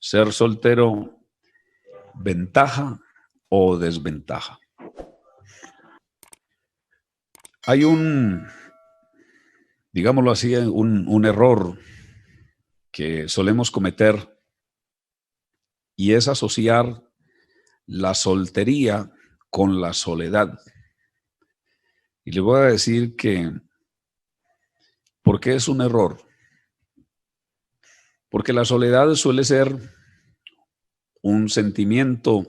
Ser soltero, ¿ventaja o desventaja? Hay digámoslo así, un error que solemos cometer y es asociar la soltería con la soledad. Y le voy a decir que, ¿por qué es un error? Porque la soledad suele ser un sentimiento,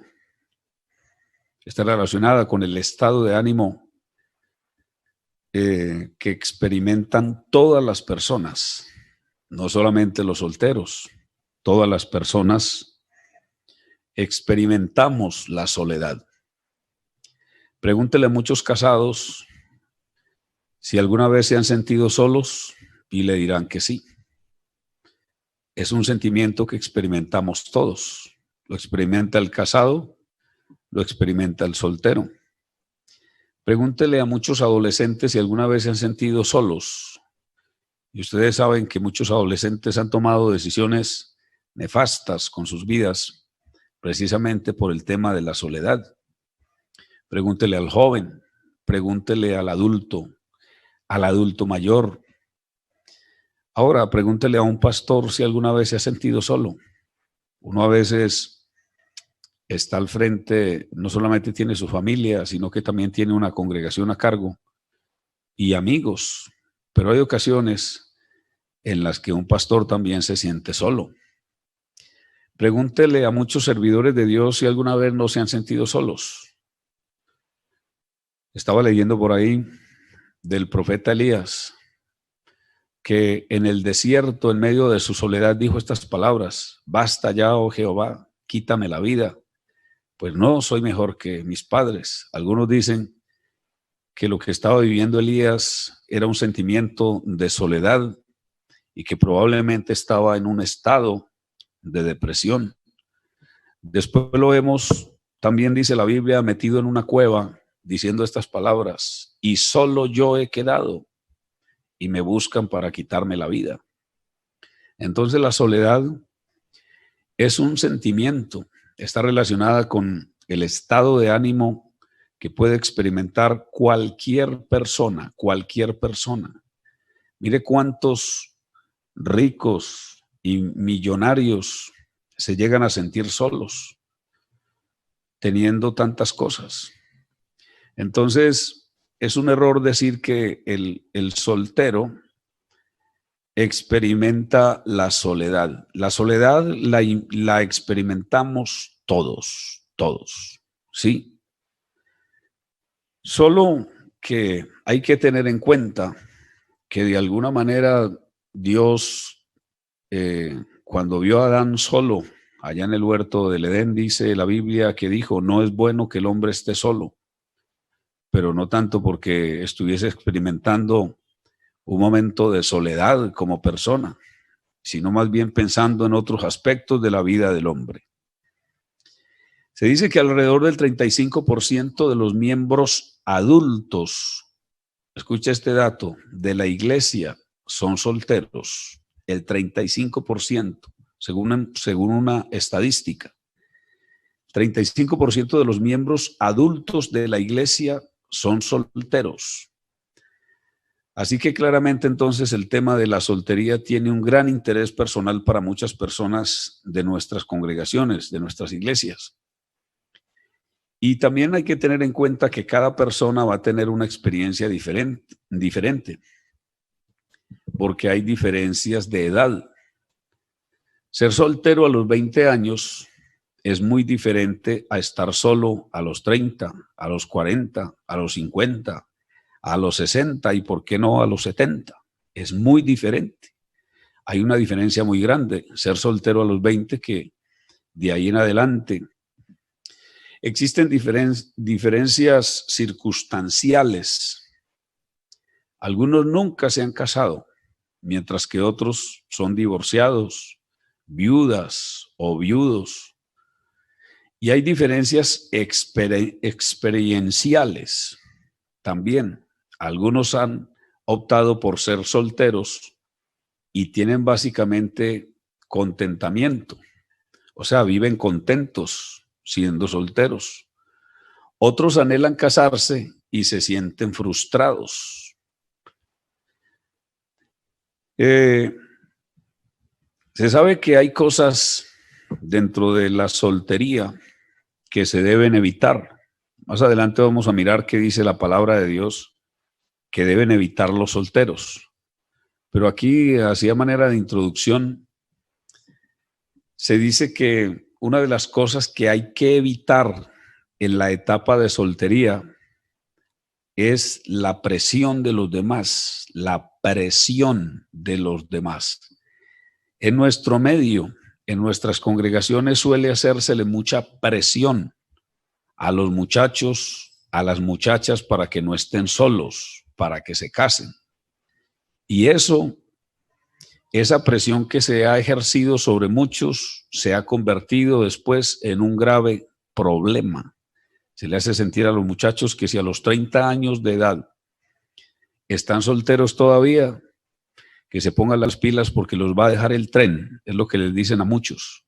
está relacionada con el estado de ánimo que experimentan todas las personas, no solamente los solteros, todas las personas experimentamos la soledad. Pregúntele a muchos casados si alguna vez se han sentido solos y le dirán que sí. Es un sentimiento que experimentamos todos. Lo experimenta el casado, lo experimenta el soltero. Pregúntele a muchos adolescentes si alguna vez se han sentido solos. Y ustedes saben que muchos adolescentes han tomado decisiones nefastas con sus vidas precisamente por el tema de la soledad. Pregúntele al joven, pregúntele al adulto mayor. Ahora, pregúntele a un pastor si alguna vez se ha sentido solo. Uno a veces está al frente, no solamente tiene su familia, sino que también tiene una congregación a cargo y amigos. Pero hay ocasiones en las que un pastor también se siente solo. Pregúntele a muchos servidores de Dios si alguna vez no se han sentido solos. Estaba leyendo por ahí del profeta Elías, que en el desierto, en medio de su soledad, dijo estas palabras: basta ya, oh Jehová, quítame la vida, pues no soy mejor que mis padres. Algunos dicen que lo que estaba viviendo Elías era un sentimiento de soledad y que probablemente estaba en un estado de depresión. Después lo vemos, también dice la Biblia, metido en una cueva, diciendo estas palabras: y solo yo he quedado y me buscan para quitarme la vida. Entonces la soledad es un sentimiento, está relacionada con el estado de ánimo que puede experimentar cualquier persona, cualquier persona. Mire cuántos ricos y millonarios se llegan a sentir solos, teniendo tantas cosas. Entonces, es un error decir que el soltero experimenta la soledad. La soledad la experimentamos todos, ¿sí? Solo que hay que tener en cuenta que de alguna manera Dios, cuando vio a Adán solo, allá en el huerto del Edén, dice la Biblia que dijo: no es bueno que el hombre esté solo, pero no tanto porque estuviese experimentando un momento de soledad como persona, sino más bien pensando en otros aspectos de la vida del hombre. Se dice que alrededor del 35% de los miembros adultos, escucha este dato, de la iglesia son solteros. El 35%, según una estadística. 35% de los miembros adultos de la iglesia son solteros. Así que claramente entonces el tema de la soltería tiene un gran interés personal para muchas personas de nuestras congregaciones, de nuestras iglesias. Y también hay que tener en cuenta que cada persona va a tener una experiencia diferente, porque hay diferencias de edad. Ser soltero a los 20 años es muy diferente a estar solo a los 30, a los 40, a los 50, a los 60 y por qué no a los 70. Es muy diferente. Hay una diferencia muy grande, ser soltero a los 20 que de ahí en adelante. Existen diferencias circunstanciales. Algunos nunca se han casado, mientras que otros son divorciados, viudas o viudos. Y hay diferencias experienciales también. Algunos han optado por ser solteros y tienen básicamente contentamiento. O sea, viven contentos siendo solteros. Otros anhelan casarse y se sienten frustrados. Se sabe que hay cosas dentro de la soltería que se deben evitar. Más adelante vamos a mirar qué dice la palabra de Dios que deben evitar los solteros. Pero aquí, así a manera de introducción, se dice que una de las cosas que hay que evitar en la etapa de soltería es la presión de los demás, la presión de los demás. En nuestro medio, en nuestras congregaciones suele hacérsele mucha presión a los muchachos, a las muchachas para que no estén solos, para que se casen. Y esa presión que se ha ejercido sobre muchos se ha convertido después en un grave problema. Se le hace sentir a los muchachos que si a los 30 años de edad están solteros todavía, que se pongan las pilas porque los va a dejar el tren, es lo que les dicen a muchos.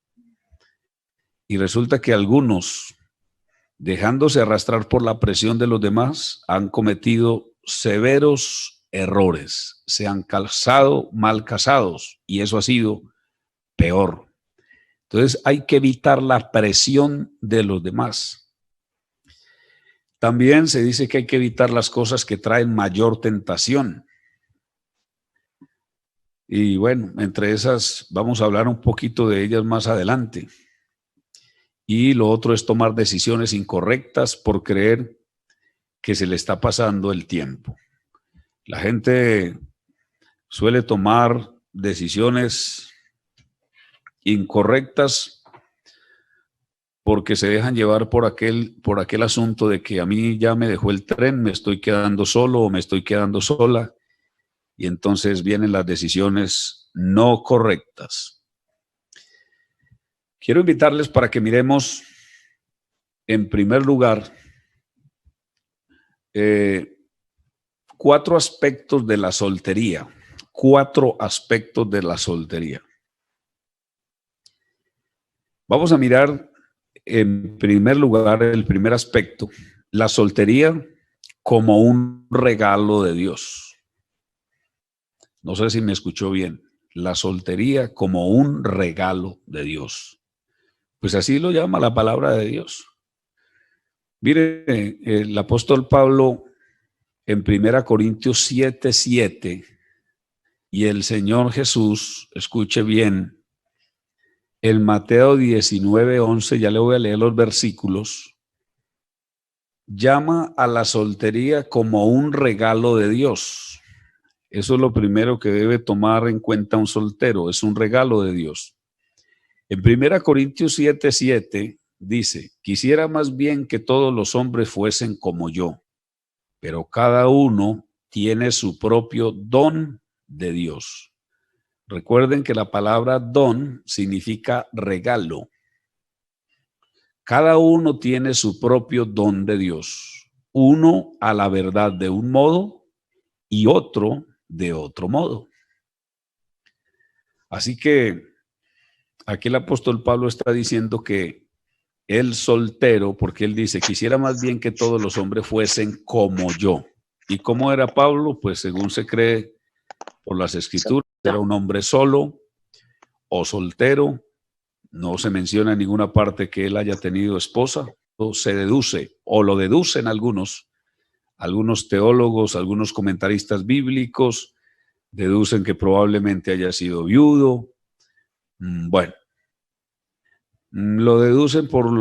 Y resulta que algunos, dejándose arrastrar por la presión de los demás, han cometido severos errores, se han casado mal casados y eso ha sido peor. Entonces hay que evitar la presión de los demás. También se dice que hay que evitar las cosas que traen mayor tentación. Y bueno, entre esas vamos a hablar un poquito de ellas más adelante. Y lo otro es tomar decisiones incorrectas por creer que se le está pasando el tiempo. La gente suele tomar decisiones incorrectas porque se dejan llevar por aquel asunto de que a mí ya me dejó el tren, me estoy quedando solo o me estoy quedando sola. Y entonces vienen las decisiones no correctas. Quiero invitarles para que miremos, en primer lugar, 4 aspectos de la soltería. 4 aspectos de la soltería. Vamos a mirar, en primer lugar, el primer aspecto, la soltería como un regalo de Dios. No sé si me escuchó bien. La soltería como un regalo de Dios. Pues así lo llama la palabra de Dios. Mire, el apóstol Pablo en 1 Corintios 7:7 y el Señor Jesús, escuche bien, en Mateo 19:11, ya le voy a leer los versículos, llama a la soltería como un regalo de Dios. Eso es lo primero que debe tomar en cuenta un soltero, es un regalo de Dios. En 1 Corintios 7:7 dice, quisiera más bien que todos los hombres fuesen como yo, pero cada uno tiene su propio don de Dios. Recuerden que la palabra don significa regalo. Cada uno tiene su propio don de Dios. Uno a la verdad de un modo y otro de otro modo. Así que aquí el apóstol Pablo está diciendo que el soltero, porque él dice, quisiera más bien que todos los hombres fuesen como yo. ¿Y cómo era Pablo? Pues según se cree por las escrituras, era un hombre solo o soltero. No se menciona en ninguna parte que él haya tenido esposa. O se deduce, o lo deducen algunos teólogos, algunos comentaristas bíblicos, deducen que probablemente haya sido viudo. Bueno, lo deducen por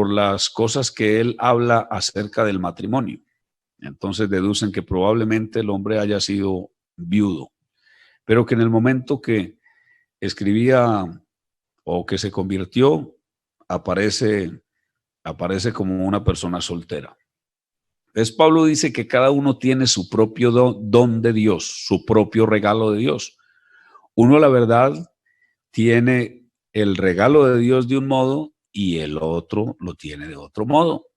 las cosas que él habla acerca del matrimonio. Entonces deducen que probablemente el hombre haya sido viudo, pero que en el momento que escribía o que se convirtió, aparece como una persona soltera. Entonces Pablo dice que cada uno tiene su propio don de Dios, su propio regalo de Dios. Uno, la verdad, tiene el regalo de Dios de un modo y el otro lo tiene de otro modo.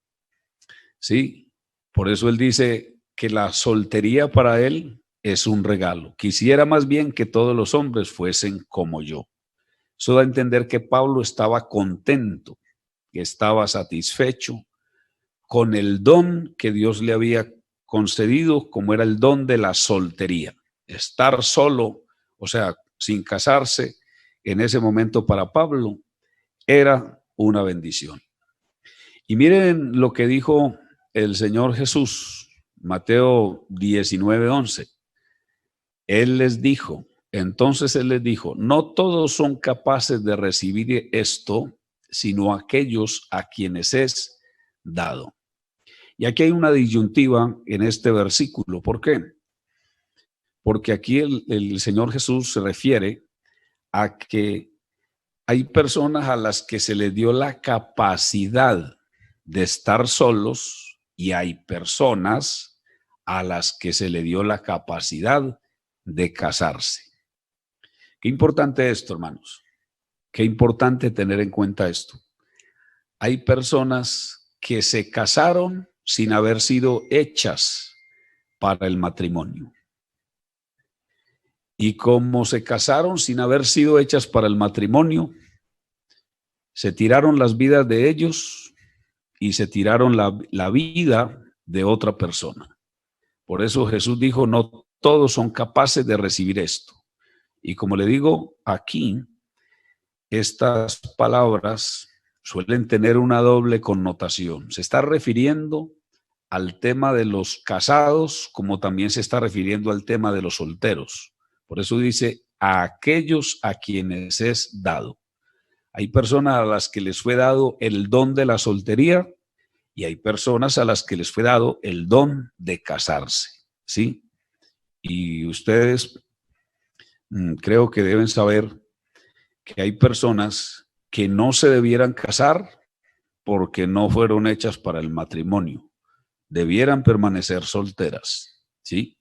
¿Sí? Por eso él dice que la soltería para él es un regalo. Quisiera más bien que todos los hombres fuesen como yo. Eso da a entender que Pablo estaba contento, que estaba satisfecho con el don que Dios le había concedido, como era el don de la soltería. Estar solo, o sea, sin casarse, en ese momento para Pablo era una bendición. Y miren lo que dijo el Señor Jesús, Mateo 19:11. Entonces él les dijo, no todos son capaces de recibir esto, sino aquellos a quienes es dado. Y aquí hay una disyuntiva en este versículo. ¿Por qué? Porque aquí el Señor Jesús se refiere a que hay personas a las que se les dio la capacidad de estar solos y hay personas a las que se le dio la capacidad de casarse. Qué importante esto, hermanos. Qué importante tener en cuenta esto. Hay personas que se casaron sin haber sido hechas para el matrimonio. Y como se casaron sin haber sido hechas para el matrimonio, se tiraron las vidas de ellos y se tiraron la vida de otra persona. Por eso Jesús dijo, no todos son capaces de recibir esto. Y como le digo, aquí estas palabras suelen tener una doble connotación. Se está refiriendo al tema de los casados, como también se está refiriendo al tema de los solteros. Por eso dice, a aquellos a quienes es dado. Hay personas a las que les fue dado el don de la soltería y hay personas a las que les fue dado el don de casarse, ¿sí? Y ustedes creo que deben saber que hay personas que no se debieran casar porque no fueron hechas para el matrimonio. Debieran permanecer solteras, ¿sí?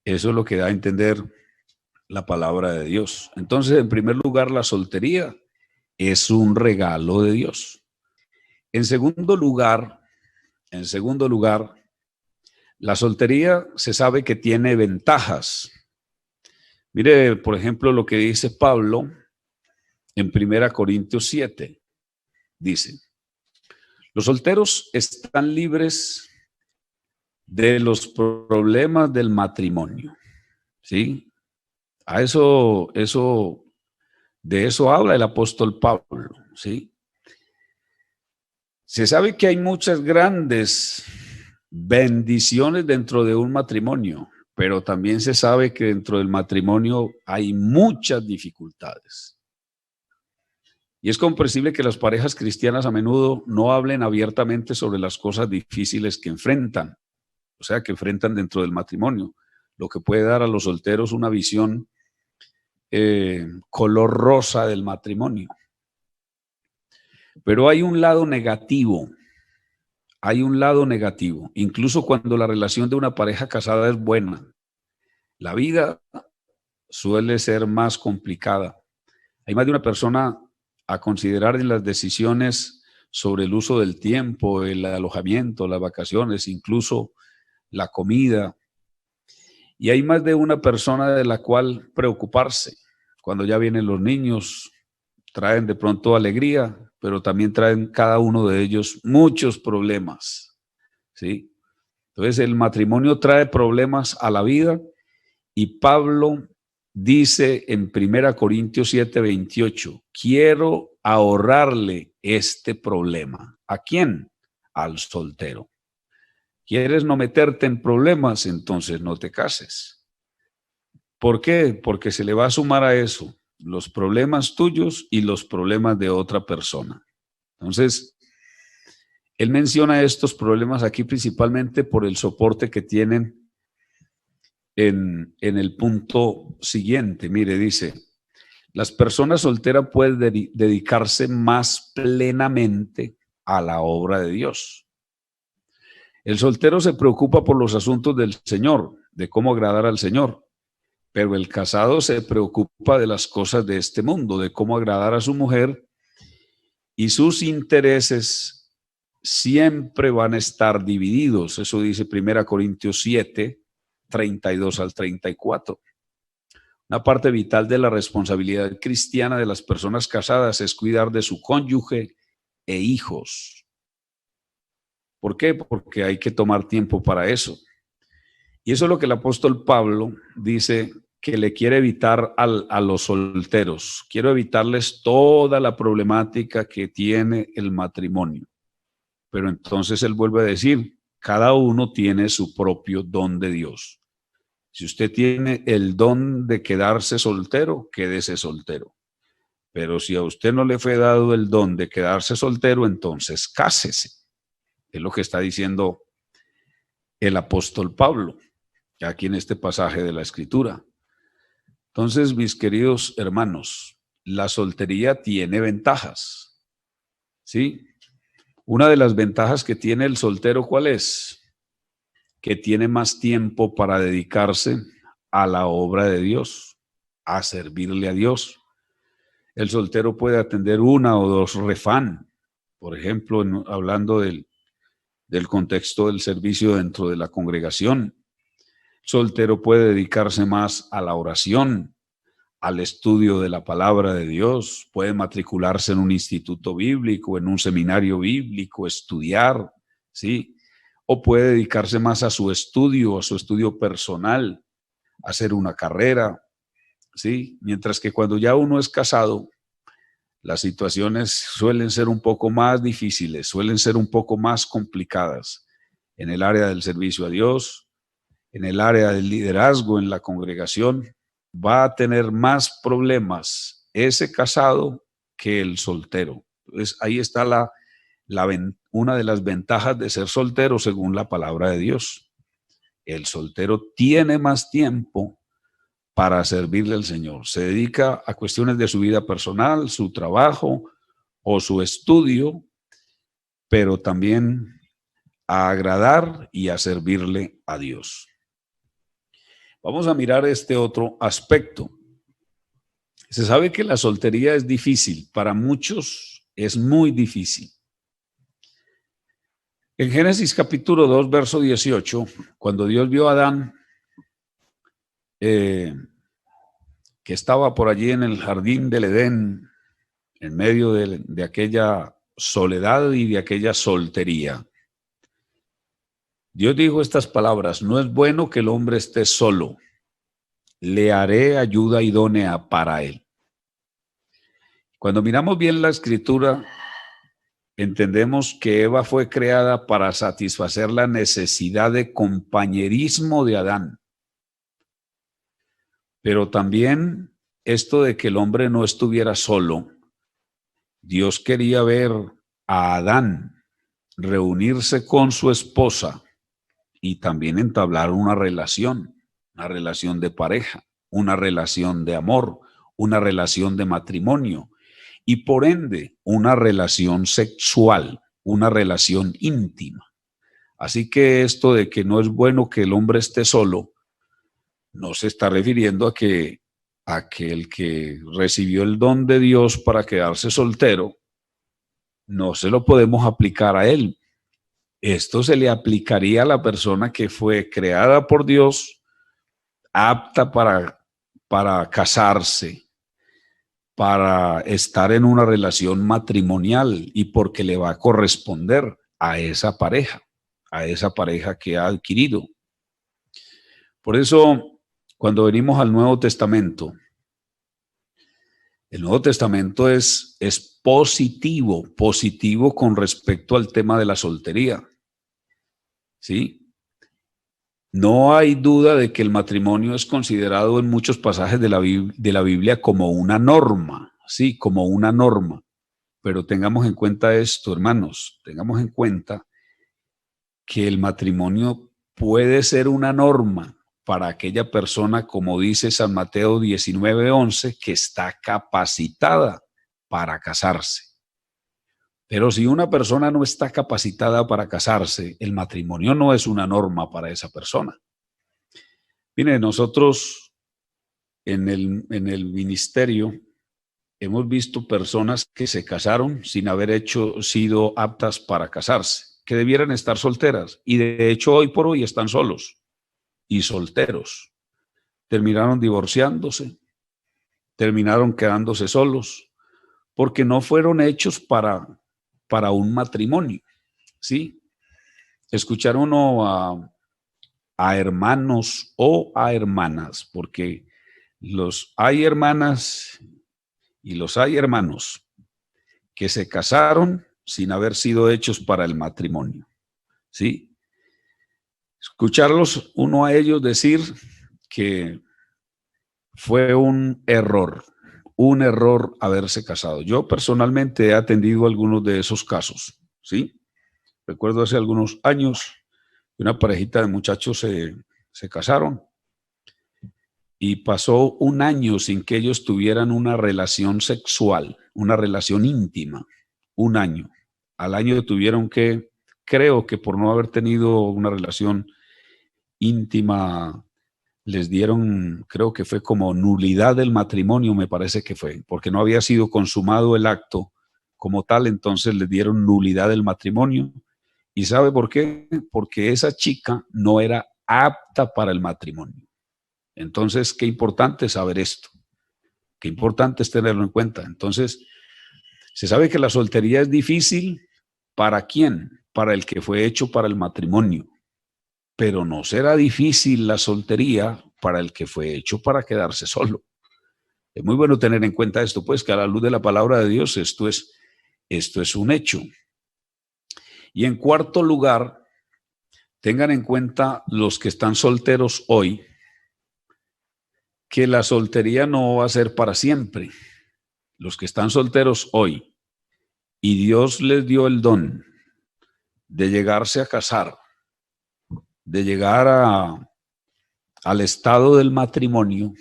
Eso es lo que da a entender la palabra de Dios. Entonces, en primer lugar, la soltería es un regalo de Dios. En segundo lugar, la soltería se sabe que tiene ventajas. Mire, por ejemplo, lo que dice Pablo en 1 Corintios 7. Dice, los solteros están libres de los problemas del matrimonio, ¿sí? De eso habla el apóstol Pablo, ¿sí? Se sabe que hay muchas grandes bendiciones dentro de un matrimonio, pero también se sabe que dentro del matrimonio hay muchas dificultades. Y es comprensible que las parejas cristianas a menudo no hablen abiertamente sobre las cosas difíciles que enfrentan, o sea, que enfrentan dentro del matrimonio, lo que puede dar a los solteros una visión color rosa del matrimonio. Pero hay un lado negativo, incluso cuando la relación de una pareja casada es buena. La vida suele ser más complicada. Hay más de una persona a considerar en las decisiones sobre el uso del tiempo, el alojamiento, las vacaciones, incluso la comida. Y hay más de una persona de la cual preocuparse. Cuando ya vienen los niños, traen de pronto alegría, pero también traen cada uno de ellos muchos problemas, ¿sí? Entonces el matrimonio trae problemas a la vida y Pablo dice en 1 Corintios 7:28, quiero ahorrarle este problema. ¿A quién? Al soltero. ¿Quieres no meterte en problemas? Entonces no te cases. ¿Por qué? Porque se le va a sumar a eso los problemas tuyos y los problemas de otra persona. Entonces, él menciona estos problemas aquí principalmente por el soporte que tienen en el punto siguiente. Mire, dice, las personas solteras pueden dedicarse más plenamente a la obra de Dios. El soltero se preocupa por los asuntos del Señor, de cómo agradar al Señor. Pero el casado se preocupa de las cosas de este mundo, de cómo agradar a su mujer, y sus intereses siempre van a estar divididos. Eso dice 1 Corintios 7, 32 al 34. Una parte vital de la responsabilidad cristiana de las personas casadas es cuidar de su cónyuge e hijos. ¿Por qué? Porque hay que tomar tiempo para eso. Y eso es lo que el apóstol Pablo dice que le quiere evitar a los solteros. Quiero evitarles toda la problemática que tiene el matrimonio. Pero entonces él vuelve a decir, cada uno tiene su propio don de Dios. Si usted tiene el don de quedarse soltero, quédese soltero. Pero si a usted no le fue dado el don de quedarse soltero, entonces cásese. Es lo que está diciendo el apóstol Pablo, aquí en este pasaje de la Escritura. Entonces, mis queridos hermanos, la soltería tiene ventajas, ¿sí? Una de las ventajas que tiene el soltero, ¿cuál es? Que tiene más tiempo para dedicarse a la obra de Dios, a servirle a Dios. El soltero puede atender una o dos refán, por ejemplo, hablando del contexto del servicio dentro de la congregación. El soltero puede dedicarse más a la oración, al estudio de la palabra de Dios, puede matricularse en un instituto bíblico, en un seminario bíblico, estudiar, ¿sí? O puede dedicarse más a su estudio personal, a hacer una carrera, ¿sí? Mientras que cuando ya uno es casado, las situaciones suelen ser un poco más difíciles, suelen ser un poco más complicadas en el área del servicio a Dios, en el área del liderazgo en la congregación. Va a tener más problemas ese casado que el soltero. Entonces, ahí está una de las ventajas de ser soltero según la palabra de Dios. El soltero tiene más tiempo para servirle al Señor. Se dedica a cuestiones de su vida personal, su trabajo o su estudio, pero también a agradar y a servirle a Dios. Vamos a mirar este otro aspecto. Se sabe que la soltería es difícil, para muchos es muy difícil. En Génesis capítulo 2, verso 18, cuando Dios vio a Adán, que estaba por allí en el jardín del Edén, en medio de aquella soledad y de aquella soltería, Dios dijo estas palabras: no es bueno que el hombre esté solo, le haré ayuda idónea para él. Cuando miramos bien la escritura, entendemos que Eva fue creada para satisfacer la necesidad de compañerismo de Adán. Pero también esto de que el hombre no estuviera solo, Dios quería ver a Adán reunirse con su esposa y también entablar una relación de pareja, una relación de amor, una relación de matrimonio y por ende una relación sexual, una relación íntima. Así que esto de que no es bueno que el hombre esté solo, no se está refiriendo a que el que recibió el don de Dios para quedarse soltero, no se lo podemos aplicar a él. Esto se le aplicaría a la persona que fue creada por Dios, apta para casarse, para estar en una relación matrimonial y porque le va a corresponder a esa pareja que ha adquirido. Por eso, cuando venimos al Nuevo Testamento, el Nuevo Testamento es positivo con respecto al tema de la soltería. ¿Sí? No hay duda de que el matrimonio es considerado en muchos pasajes de la Biblia como una norma, sí, como una norma. Pero tengamos en cuenta esto, hermanos, tengamos en cuenta que el matrimonio puede ser una norma para aquella persona, como dice San Mateo 19:11, que está capacitada para casarse. Pero si una persona no está capacitada para casarse, el matrimonio no es una norma para esa persona. Mire, nosotros en el ministerio hemos visto personas que se casaron sin haber sido aptas para casarse, que debieran estar solteras, y de hecho hoy por hoy están solos y solteros. Terminaron divorciándose, terminaron quedándose solos, porque no fueron hechos para un matrimonio, ¿sí? Escuchar uno a hermanos o a hermanas, porque hay hermanas y los hay hermanos que se casaron sin haber sido hechos para el matrimonio, ¿sí? Escucharlos uno a ellos decir que fue un error haberse casado. Yo personalmente he atendido algunos de esos casos, ¿sí? Recuerdo hace algunos años una parejita de muchachos se casaron y pasó un año sin que ellos tuvieran una relación sexual, una relación íntima, un año. Al año tuvieron que, creo que por no haber tenido una relación íntima, les dieron, creo que fue como nulidad del matrimonio, me parece que fue, porque no había sido consumado el acto como tal, entonces les dieron nulidad del matrimonio. ¿Y sabe por qué? Porque esa chica no era apta para el matrimonio. Entonces, qué importante saber esto, qué importante es tenerlo en cuenta. Entonces, se sabe que la soltería es difícil. ¿Para quién? Para el que fue hecho para el matrimonio. Pero no será difícil la soltería para el que fue hecho para quedarse solo. Es muy bueno tener en cuenta esto, pues que a la luz de la palabra de Dios esto es un hecho. Y en cuarto lugar, tengan en cuenta los que están solteros hoy, que la soltería no va a ser para siempre. Los que están solteros hoy y Dios les dio el don de llegarse a casar, de llegar al estado del matrimonio,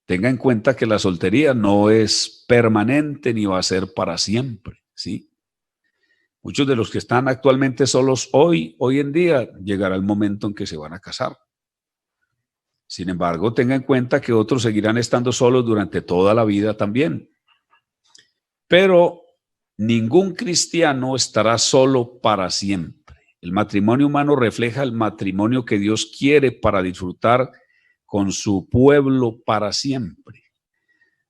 tenga en cuenta que la soltería no es permanente ni va a ser para siempre, ¿sí? Muchos de los que están actualmente solos hoy en día, llegará el momento en que se van a casar. Sin embargo, tenga en cuenta que otros seguirán estando solos durante toda la vida también. Pero ningún cristiano estará solo para siempre. El matrimonio humano refleja el matrimonio que Dios quiere para disfrutar con su pueblo para siempre.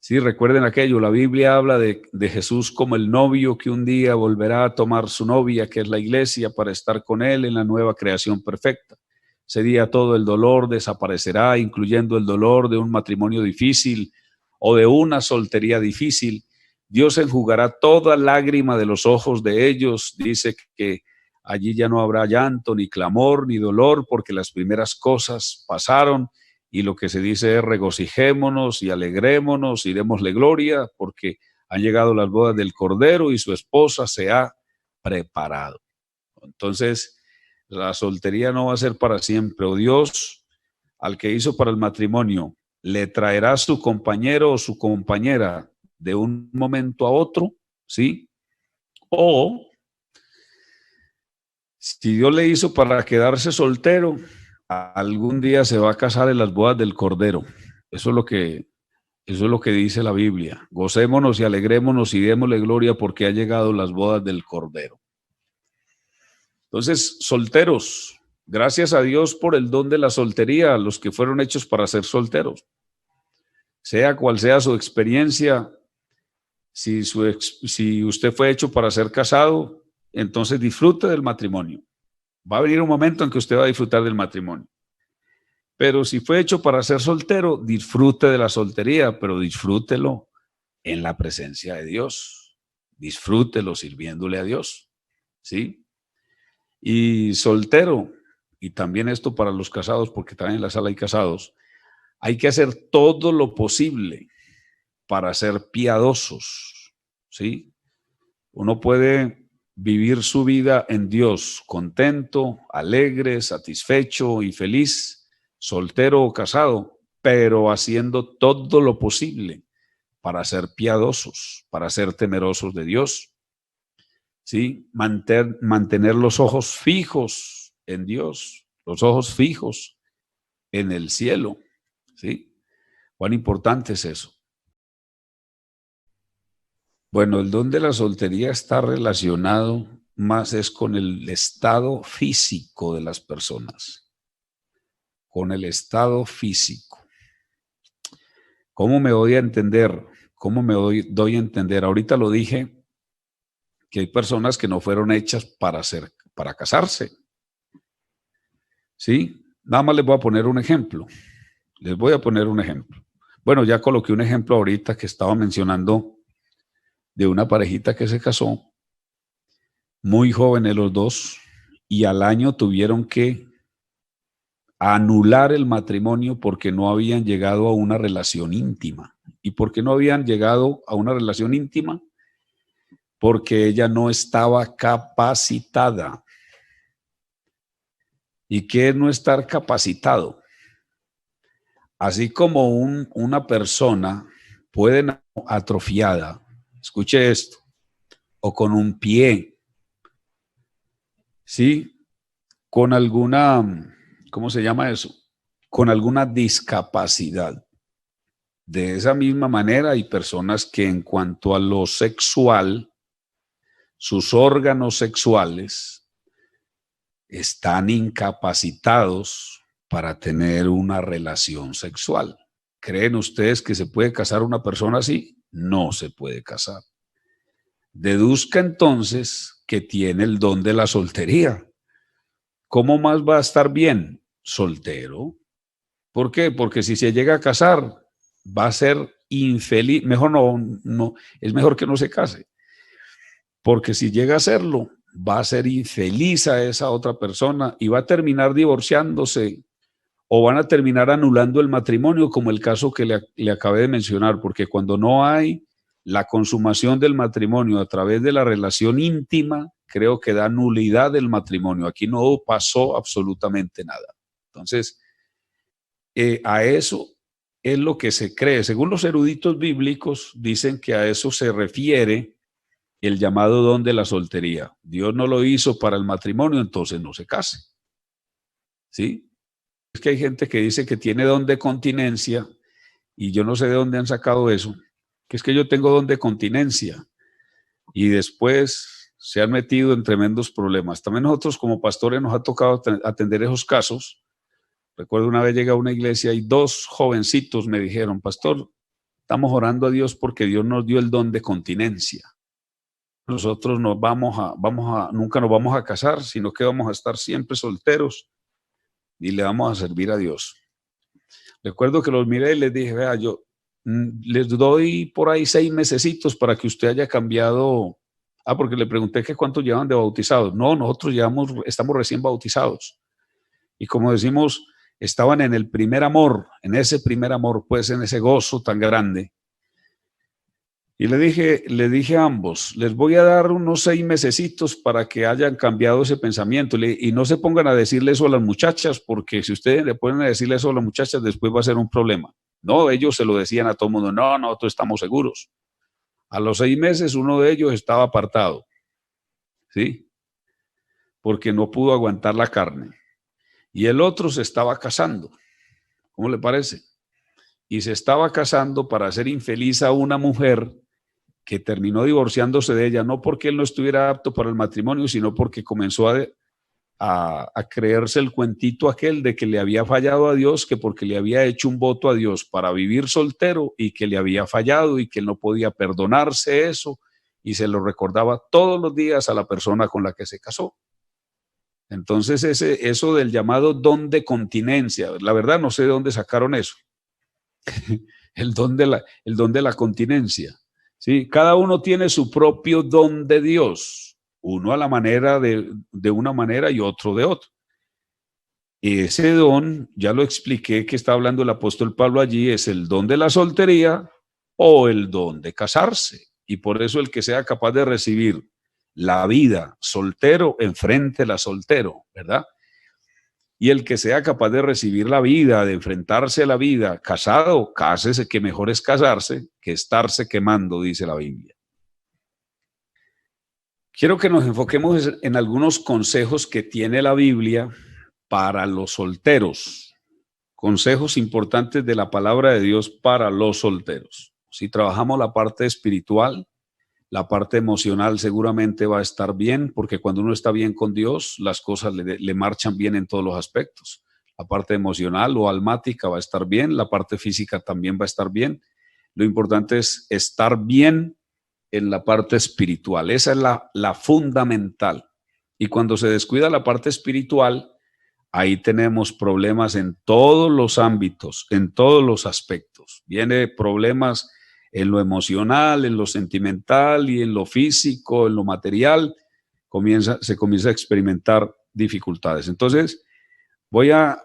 Sí, recuerden aquello, la Biblia habla de Jesús como el novio que un día volverá a tomar su novia, que es la iglesia, para estar con él en la nueva creación perfecta. Ese día todo el dolor desaparecerá, incluyendo el dolor de un matrimonio difícil o de una soltería difícil. Dios enjugará toda lágrima de los ojos de ellos. Dice que allí ya no habrá llanto, ni clamor, ni dolor, porque las primeras cosas pasaron. Y lo que se dice es regocijémonos y alegrémonos y démosle gloria, porque han llegado las bodas del Cordero y su esposa se ha preparado. Entonces, la soltería no va a ser para siempre. O Dios, al que hizo para el matrimonio, le traerá a su compañero o su compañera de un momento a otro, ¿sí? O si Dios le hizo para quedarse soltero, algún día se va a casar en las bodas del Cordero. Eso es lo que dice la Biblia. Gocémonos y alegrémonos y démosle gloria porque ha llegado las bodas del Cordero. Entonces, solteros, gracias a Dios por el don de la soltería, los que fueron hechos para ser solteros. Sea cual sea su experiencia, si usted fue hecho para ser casado, entonces disfrute del matrimonio. Va a venir un momento en que usted va a disfrutar del matrimonio. Pero si fue hecho para ser soltero, disfrute de la soltería, pero disfrútelo en la presencia de Dios. Disfrútelo sirviéndole a Dios, ¿sí? Y soltero, y también esto para los casados, porque también en la sala hay casados, hay que hacer todo lo posible para ser piadosos, ¿sí? Uno puede vivir su vida en Dios, contento, alegre, satisfecho y feliz, soltero o casado, pero haciendo todo lo posible para ser piadosos, para ser temerosos de Dios, ¿sí? Mantener los ojos fijos en Dios, los ojos fijos en el cielo, ¿sí? ¿Cuán importante es eso? Bueno, el don de la soltería está relacionado más es con el estado físico de las personas, con el estado físico. ¿Cómo me doy a entender? ¿Cómo me doy a entender? Ahorita lo dije, que hay personas que no fueron hechas para casarse. ¿Sí? Nada más les voy a poner un ejemplo. Les voy a poner un ejemplo. Bueno, ya coloqué un ejemplo ahorita que estaba mencionando de una parejita que se casó, muy jóvenes los dos, y al año tuvieron que anular el matrimonio porque no habían llegado a una relación íntima. ¿Y por qué no habían llegado a una relación íntima? Porque ella no estaba capacitada. ¿Y qué es no estar capacitado? Así como una persona puede atrofiada, escuche esto, o con un pie, ¿sí? Con alguna, ¿cómo se llama eso? Con alguna discapacidad. De esa misma manera hay personas que en cuanto a lo sexual, sus órganos sexuales están incapacitados para tener una relación sexual. ¿Creen ustedes que se puede casar una persona así? No se puede casar. Deduzca entonces que tiene el don de la soltería. ¿Cómo más va a estar bien? Soltero. ¿Por qué? Porque si se llega a casar, va a ser infeliz. Mejor no, es mejor que no se case. Porque si llega a serlo, va a ser infeliz a esa otra persona y va a terminar divorciándose o van a terminar anulando el matrimonio, como el caso que le acabé de mencionar, porque cuando no hay la consumación del matrimonio a través de la relación íntima, creo que da nulidad del matrimonio. Aquí no pasó absolutamente nada. Entonces, a eso es lo que se cree. Según los eruditos bíblicos, dicen que a eso se refiere el llamado don de la soltería. Dios no lo hizo para el matrimonio, entonces no se case. ¿Sí? Es que hay gente que dice que tiene don de continencia y yo no sé de dónde han sacado eso, que es que yo tengo don de continencia y después se han metido en tremendos problemas. También nosotros como pastores nos ha tocado atender esos casos. Recuerdo una vez llegué a una iglesia y dos jovencitos me dijeron, pastor, estamos orando a Dios porque Dios nos dio el don de continencia. Nosotros nunca nos vamos a casar, sino que vamos a estar siempre solteros y le vamos a servir a Dios. Recuerdo que los miré y les dije, vea, yo les doy por ahí 6 mesecitos para que usted haya cambiado. Porque le pregunté que cuántos llevan de bautizados. No, nosotros estamos recién bautizados. Y como decimos, estaban en el primer amor, en ese primer amor, pues en ese gozo tan grande. Y le dije a ambos, les voy a dar unos 6 mesecitos para que hayan cambiado ese pensamiento. Y no se pongan a decirle eso a las muchachas, porque si ustedes le ponen a decirle eso a las muchachas, después va a ser un problema. No, ellos se lo decían a todo el mundo, no, nosotros estamos seguros. A los 6 meses uno de ellos estaba apartado, ¿sí? Porque no pudo aguantar la carne. Y el otro se estaba casando. ¿Cómo le parece? Y se estaba casando para hacer infeliz a una mujer que terminó divorciándose de ella, no porque él no estuviera apto para el matrimonio, sino porque comenzó a creerse el cuentito aquel de que le había fallado a Dios, que porque le había hecho un voto a Dios para vivir soltero y que le había fallado y que él no podía perdonarse eso y se lo recordaba todos los días a la persona con la que se casó. Entonces eso del llamado don de continencia, la verdad no sé de dónde sacaron eso, el don de la continencia. ¿Sí? Cada uno tiene su propio don de Dios, uno a la manera de una manera y otro de otro. Ese don, ya lo expliqué que está hablando el apóstol Pablo allí, es el don de la soltería o el don de casarse. Y por eso el que sea capaz de recibir la vida soltero, enfréntela soltero, ¿verdad? Y el que sea capaz de recibir la vida, de enfrentarse a la vida casado, cásese, que mejor es casarse que estarse quemando, dice la Biblia. Quiero que nos enfoquemos en algunos consejos que tiene la Biblia para los solteros. Consejos importantes de la palabra de Dios para los solteros. Si trabajamos la parte espiritual, la parte emocional seguramente va a estar bien, porque cuando uno está bien con Dios, las cosas le marchan bien en todos los aspectos. la parte emocional o almática va a estar bien, la parte física también va a estar bien. Lo importante es estar bien en la parte espiritual. Esa es la fundamental. Y cuando se descuida la parte espiritual, ahí tenemos problemas en todos los ámbitos, en todos los aspectos. Viene problemas en lo emocional, en lo sentimental y en lo físico, en lo material. Se comienza a experimentar dificultades. Entonces, voy a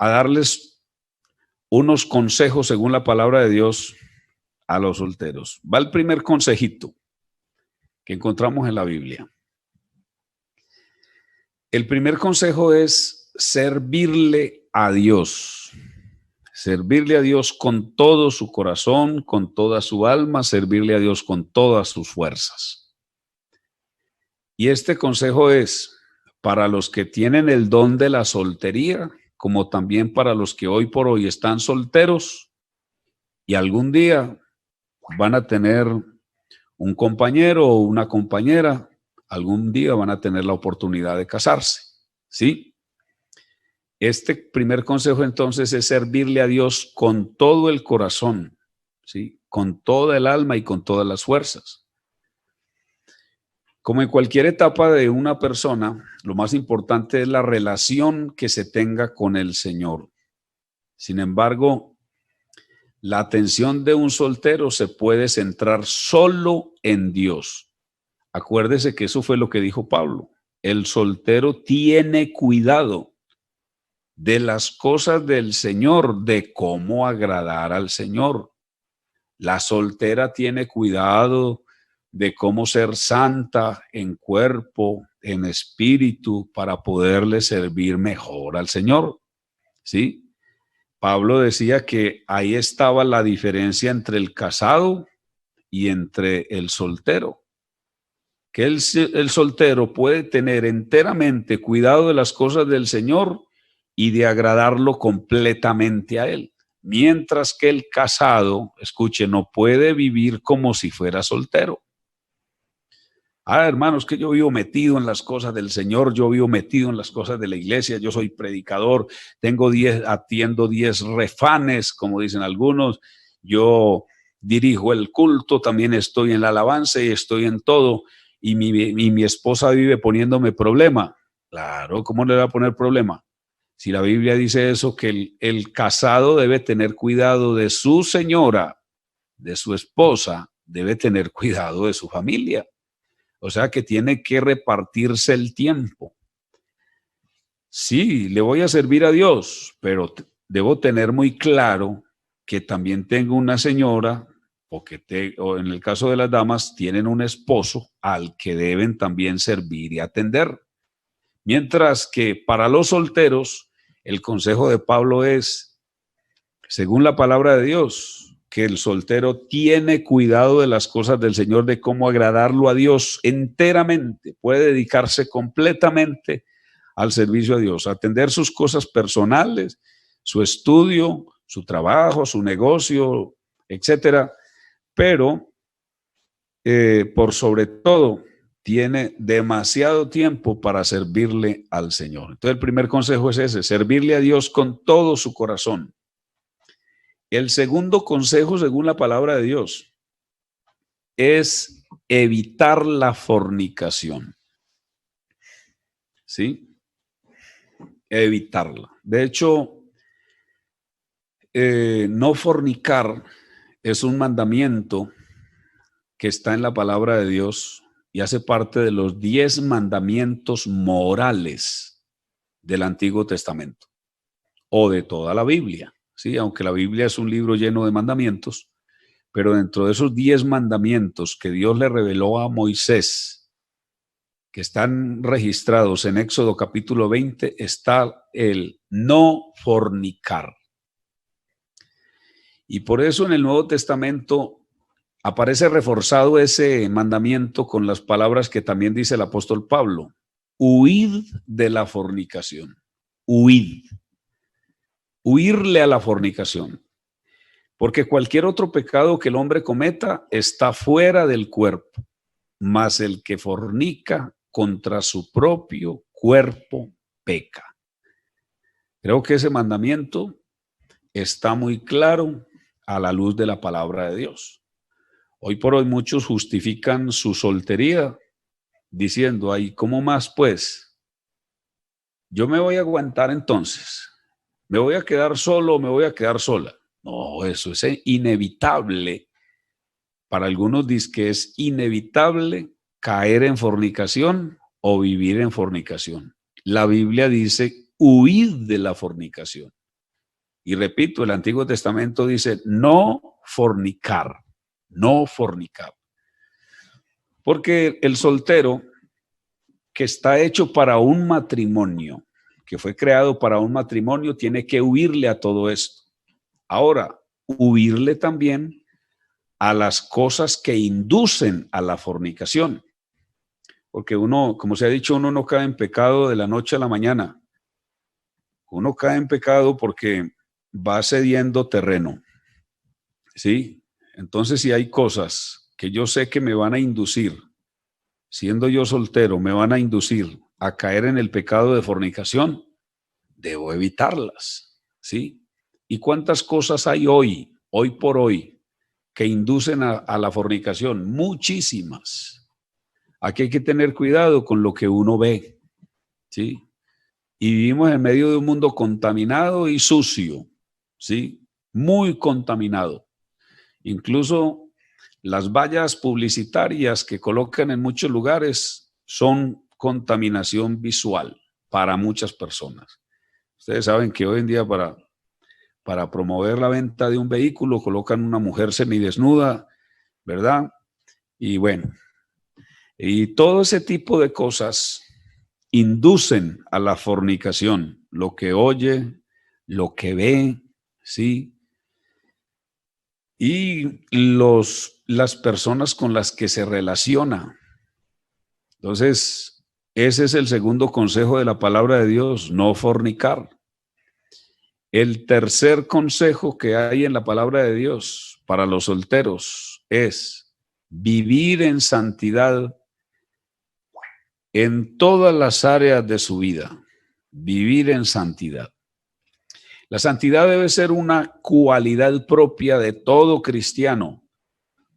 darles unos consejos según la palabra de Dios a los solteros. Va el primer consejito que encontramos en la Biblia. El primer consejo es servirle a Dios. Servirle a Dios con todo su corazón, con toda su alma, servirle a Dios con todas sus fuerzas. Y este consejo es para los que tienen el don de la soltería, como también para los que hoy por hoy están solteros y algún día van a tener un compañero o una compañera, algún día van a tener la oportunidad de casarse, ¿sí? Este primer consejo entonces es servirle a Dios con todo el corazón, ¿sí? Con toda el alma y con todas las fuerzas. Como en cualquier etapa de una persona, lo más importante es la relación que se tenga con el Señor. Sin embargo, la atención de un soltero se puede centrar solo en Dios. Acuérdese que eso fue lo que dijo Pablo. El soltero tiene cuidado de las cosas del Señor, de cómo agradar al Señor. La soltera tiene cuidado de cómo ser santa en cuerpo, en espíritu, para poderle servir mejor al Señor. ¿Sí? Pablo decía que ahí estaba la diferencia entre el casado y entre el soltero. Que el soltero puede tener enteramente cuidado de las cosas del Señor y de agradarlo completamente a Él. Mientras que el casado, escuche, no puede vivir como si fuera soltero. Hermanos, que yo vivo metido en las cosas del Señor, yo vivo metido en las cosas de la iglesia, yo soy predicador, atiendo 10 refanes, como dicen algunos, yo dirijo el culto, también estoy en la alabanza y estoy en todo, y mi esposa vive poniéndome problema. Claro, ¿cómo le va a poner problema? Si la Biblia dice eso, que el casado debe tener cuidado de su señora, de su esposa, debe tener cuidado de su familia. O sea que tiene que repartirse el tiempo. Sí, le voy a servir a Dios, pero debo tener muy claro que también tengo una señora o en el caso de las damas tienen un esposo al que deben también servir y atender. Mientras que para los solteros, el consejo de Pablo es, según la palabra de Dios, que el soltero tiene cuidado de las cosas del Señor, de cómo agradarlo a Dios enteramente, puede dedicarse completamente al servicio a Dios, atender sus cosas personales, su estudio, su trabajo, su negocio, etcétera, pero por sobre todo tiene demasiado tiempo para servirle al Señor. Entonces el primer consejo es ese, servirle a Dios con todo su corazón. El segundo consejo, según la palabra de Dios, es evitar la fornicación. ¿Sí? Evitarla. De hecho, no fornicar es un mandamiento que está en la palabra de Dios y hace parte de los 10 mandamientos morales del Antiguo Testamento o de toda la Biblia. ¿Sí? Aunque la Biblia es un libro lleno de mandamientos, pero dentro de esos 10 mandamientos que Dios le reveló a Moisés, que están registrados en Éxodo capítulo 20, está el no fornicar. Y por eso en el Nuevo Testamento aparece reforzado ese mandamiento con las palabras que también dice el apóstol Pablo: huid de la fornicación. Huid. Huirle a la fornicación. Porque cualquier otro pecado que el hombre cometa está fuera del cuerpo, mas el que fornica contra su propio cuerpo peca. Creo que ese mandamiento está muy claro a la luz de la palabra de Dios. Hoy por hoy muchos justifican su soltería diciendo, ay, ¿cómo más pues? Yo me voy a aguantar entonces. ¿Me voy a quedar solo o me voy a quedar sola? No, eso es inevitable. Para algunos dice que es inevitable caer en fornicación o vivir en fornicación. La Biblia dice, huid de la fornicación. Y repito, el Antiguo Testamento dice, no fornicar, no fornicar. Porque el soltero que está hecho para un matrimonio, que fue creado para un matrimonio, tiene que huirle a todo esto. Ahora, huirle también a las cosas que inducen a la fornicación. Porque uno, como se ha dicho, uno no cae en pecado de la noche a la mañana. Uno cae en pecado porque va cediendo terreno. ¿Sí? Entonces, si hay cosas que yo sé que me van a inducir, siendo yo soltero, me van a inducir a caer en el pecado de fornicación, debo evitarlas. ¿Sí? ¿Y cuántas cosas hay hoy por hoy, que inducen a la fornicación? Muchísimas. Aquí hay que tener cuidado con lo que uno ve, ¿sí? Y vivimos en medio de un mundo contaminado y sucio, ¿sí? Muy contaminado. Incluso las vallas publicitarias que colocan en muchos lugares son contaminación visual para muchas personas. Ustedes saben que hoy en día para promover la venta de un vehículo colocan una mujer semidesnuda, ¿verdad? Y bueno, y todo ese tipo de cosas inducen a la fornicación, lo que oye, lo que ve, ¿sí? Y las personas con las que se relaciona. Entonces, ese es el segundo consejo de la palabra de Dios, no fornicar. El tercer consejo que hay en la palabra de Dios para los solteros es vivir en santidad en todas las áreas de su vida. Vivir en santidad. La santidad debe ser una cualidad propia de todo cristiano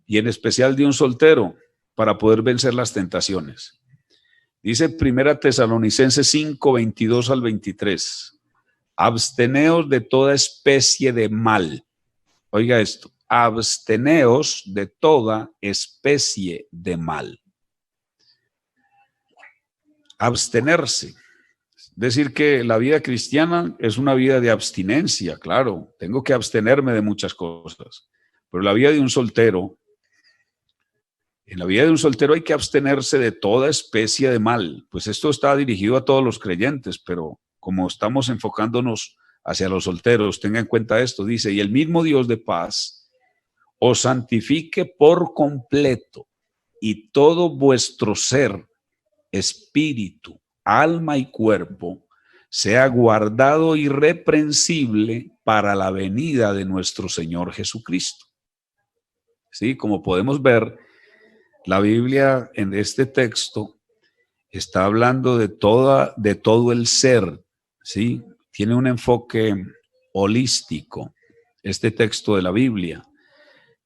y en especial de un soltero para poder vencer las tentaciones. Dice Primera Tesalonicenses 5, 22 al 23. Absteneos de toda especie de mal. Oiga esto, absteneos de toda especie de mal. Abstenerse. Decir que la vida cristiana es una vida de abstinencia, claro, tengo que abstenerme de muchas cosas, pero la vida de un soltero, en la vida de un soltero hay que abstenerse de toda especie de mal, pues esto está dirigido a todos los creyentes, pero como estamos enfocándonos hacia los solteros, tenga en cuenta esto, dice, y el mismo Dios de paz os santifique por completo y todo vuestro ser, espíritu, alma y cuerpo sea guardado irreprensible para la venida de nuestro Señor Jesucristo. Sí, como podemos ver, la Biblia en este texto está hablando de todo el ser, ¿sí? Tiene un enfoque holístico. Este texto de la Biblia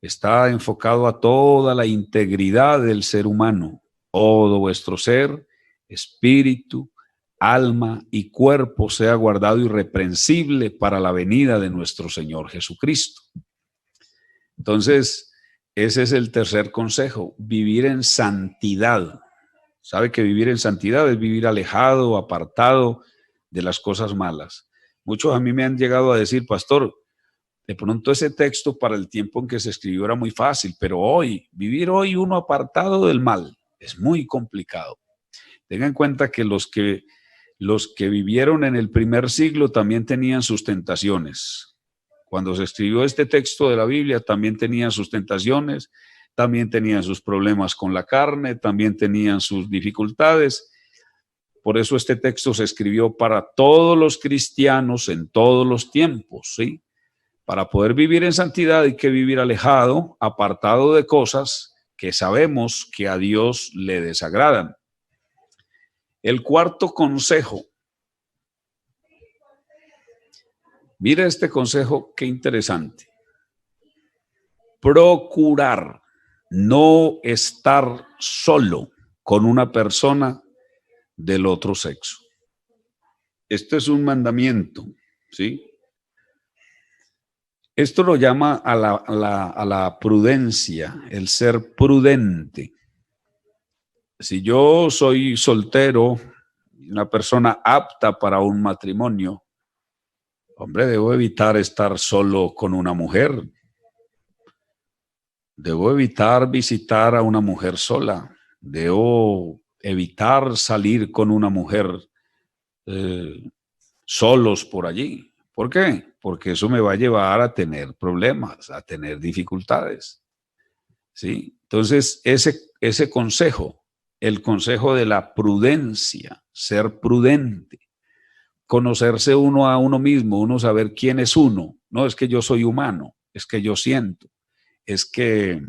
está enfocado a toda la integridad del ser humano, todo vuestro ser, espíritu, alma y cuerpo sea guardado irreprensible para la venida de nuestro Señor Jesucristo. Entonces, ese es el tercer consejo, vivir en santidad. Sabe que vivir en santidad es vivir alejado, apartado de las cosas malas. Muchos a mí me han llegado a decir, pastor, de pronto ese texto para el tiempo en que se escribió era muy fácil, pero hoy, vivir hoy uno apartado del mal es muy complicado. Tenga en cuenta que los que vivieron en el primer siglo también tenían sus tentaciones. Cuando se escribió este texto de la Biblia también tenían sus tentaciones, también tenían sus problemas con la carne, también tenían sus dificultades. Por eso este texto se escribió para todos los cristianos en todos los tiempos, ¿sí? Para poder vivir en santidad hay que vivir alejado, apartado de cosas que sabemos que a Dios le desagradan. El cuarto consejo Mira este consejo, qué interesante. Procurar no estar solo con una persona del otro sexo. Esto es un mandamiento, ¿sí? Esto lo llama a la prudencia, el ser prudente. Si yo soy soltero, una persona apta para un matrimonio, hombre, debo evitar estar solo con una mujer. Debo evitar visitar a una mujer sola. Debo evitar salir con una mujer solos por allí. ¿Por qué? Porque eso me va a llevar a tener problemas, a tener dificultades. ¿Sí? Entonces, ese consejo, el consejo de la prudencia, ser prudente, conocerse uno a uno mismo, uno saber quién es uno. No es que yo soy humano, es que yo siento, es que,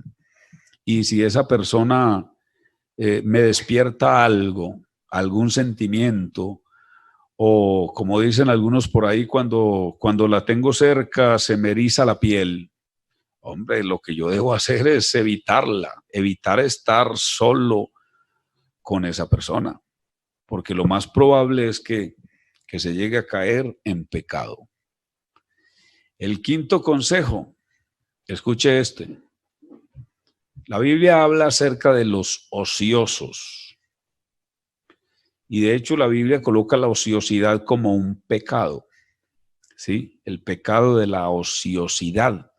y si esa persona me despierta algo, algún sentimiento, o como dicen algunos por ahí, cuando la tengo cerca se me eriza la piel. Hombre, lo que yo debo hacer es evitarla, evitar estar solo con esa persona, porque lo más probable es que se llegue a caer en pecado. El quinto consejo, escuche este. La Biblia habla acerca de los ociosos. Y de hecho la Biblia coloca la ociosidad como un pecado. ¿Sí? El pecado de la ociosidad.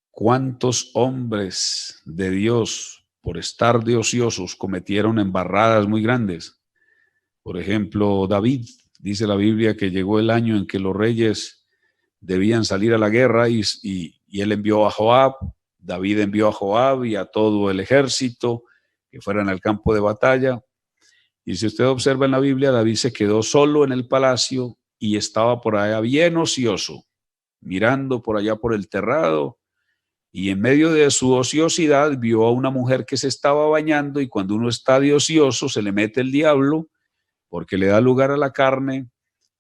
¿Cuántos hombres de Dios, por estar de ociosos, cometieron embarradas muy grandes? Por ejemplo, David, dice la Biblia que llegó el año en que los reyes debían salir a la guerra y él envió a Joab, David envió a Joab y a todo el ejército que fueran al campo de batalla. Y si usted observa en la Biblia, David se quedó solo en el palacio y estaba por allá bien ocioso, mirando por allá por el terrado, y en medio de su ociosidad vio a una mujer que se estaba bañando, y cuando uno está de ocioso se le mete el diablo porque le da lugar a la carne.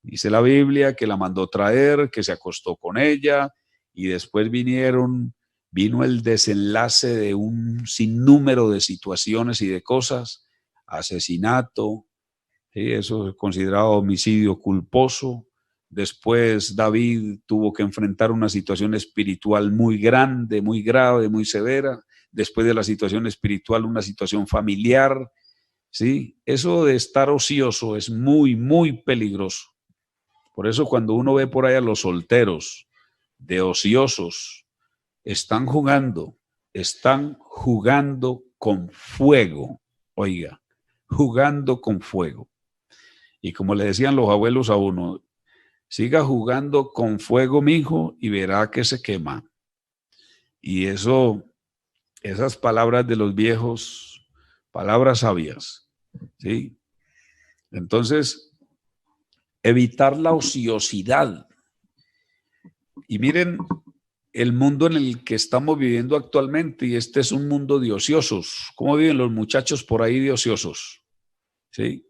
Dice la Biblia que la mandó traer, que se acostó con ella, y después vino el desenlace de un sinnúmero de situaciones y de cosas, asesinato, ¿sí? Eso es considerado homicidio culposo. Después David tuvo que enfrentar una situación espiritual muy grande, muy grave, muy severa. Después de la situación espiritual, una situación familiar, ¿sí? Eso de estar ocioso es muy, muy peligroso. Por eso cuando uno ve por ahí a los solteros de ociosos, están jugando con fuego, oiga, jugando con fuego. Y como le decían los abuelos a uno, siga jugando con fuego, mijo, y verá que se quema. Y esas palabras de los viejos, palabras sabias, ¿sí? Entonces, evitar la ociosidad. Y miren el mundo en el que estamos viviendo actualmente, y este es un mundo de ociosos. ¿Cómo viven los muchachos por ahí de ociosos? ¿Sí?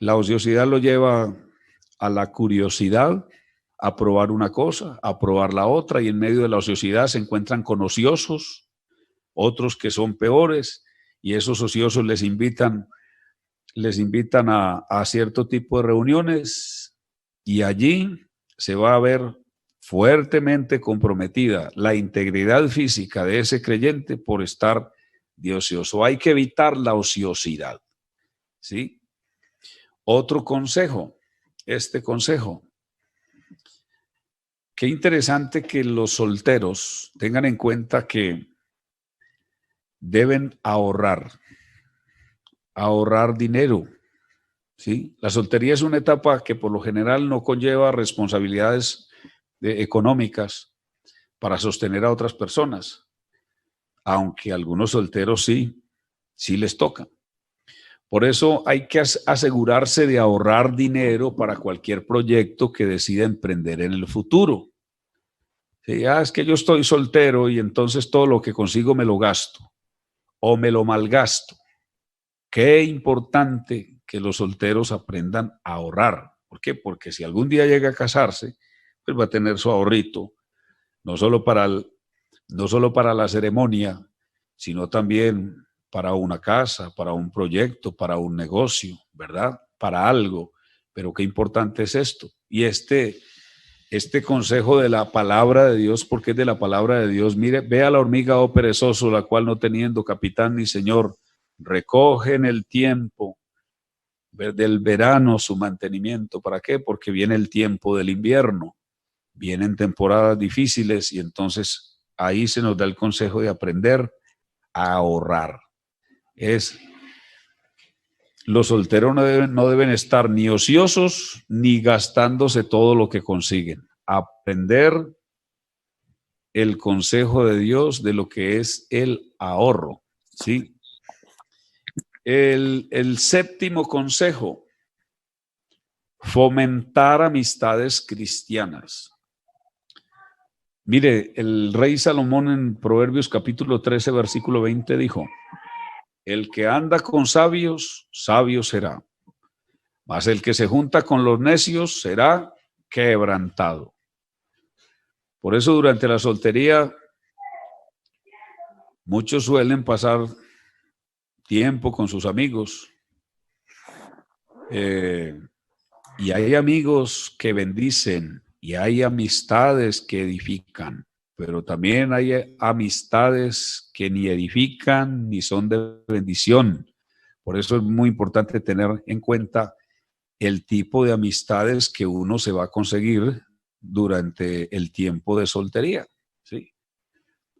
La ociosidad lo lleva a la curiosidad, a probar una cosa, a probar la otra, y en medio de la ociosidad se encuentran con ociosos, otros que son peores, y esos ociosos les invitan a cierto tipo de reuniones, y allí se va a ver fuertemente comprometida la integridad física de ese creyente por estar de ocioso. Hay que evitar la ociosidad, ¿sí? Otro consejo, este consejo. Qué interesante que los solteros tengan en cuenta que deben ahorrar dinero, ¿sí? La soltería es una etapa que por lo general no conlleva responsabilidades económicas para sostener a otras personas, aunque algunos solteros sí les toca. Por eso hay que asegurarse de ahorrar dinero para cualquier proyecto que decida emprender en el futuro. Sí, es que yo estoy soltero y entonces todo lo que consigo me lo gasto o me lo malgasto. Qué importante que los solteros aprendan a ahorrar. ¿Por qué? Porque si algún día llega a casarse, pues va a tener su ahorrito, no solo no solo para la ceremonia, sino también para una casa, para un proyecto, para un negocio, ¿verdad? Para algo. Pero qué importante es esto. Y este consejo de la palabra de Dios, porque es de la palabra de Dios, mire, ve a la hormiga, oh perezoso, la cual no teniendo capitán ni señor, recoge en el tiempo del verano su mantenimiento. ¿Para qué? Porque viene el tiempo del invierno, vienen temporadas difíciles y entonces ahí se nos da el consejo de aprender a ahorrar. Los solteros no deben estar ni ociosos ni gastándose todo lo que consiguen. Aprender el consejo de Dios de lo que es el ahorro, ¿sí? El séptimo consejo, fomentar amistades cristianas. Mire, el rey Salomón en Proverbios capítulo 13, versículo 20 dijo: el que anda con sabios, sabio será, mas el que se junta con los necios será quebrantado. Por eso durante la soltería muchos suelen pasar tiempo con sus amigos, y hay amigos que bendicen y hay amistades que edifican, pero también hay amistades que ni edifican ni son de bendición. Por eso es muy importante tener en cuenta el tipo de amistades que uno se va a conseguir durante el tiempo de soltería, ¿sí?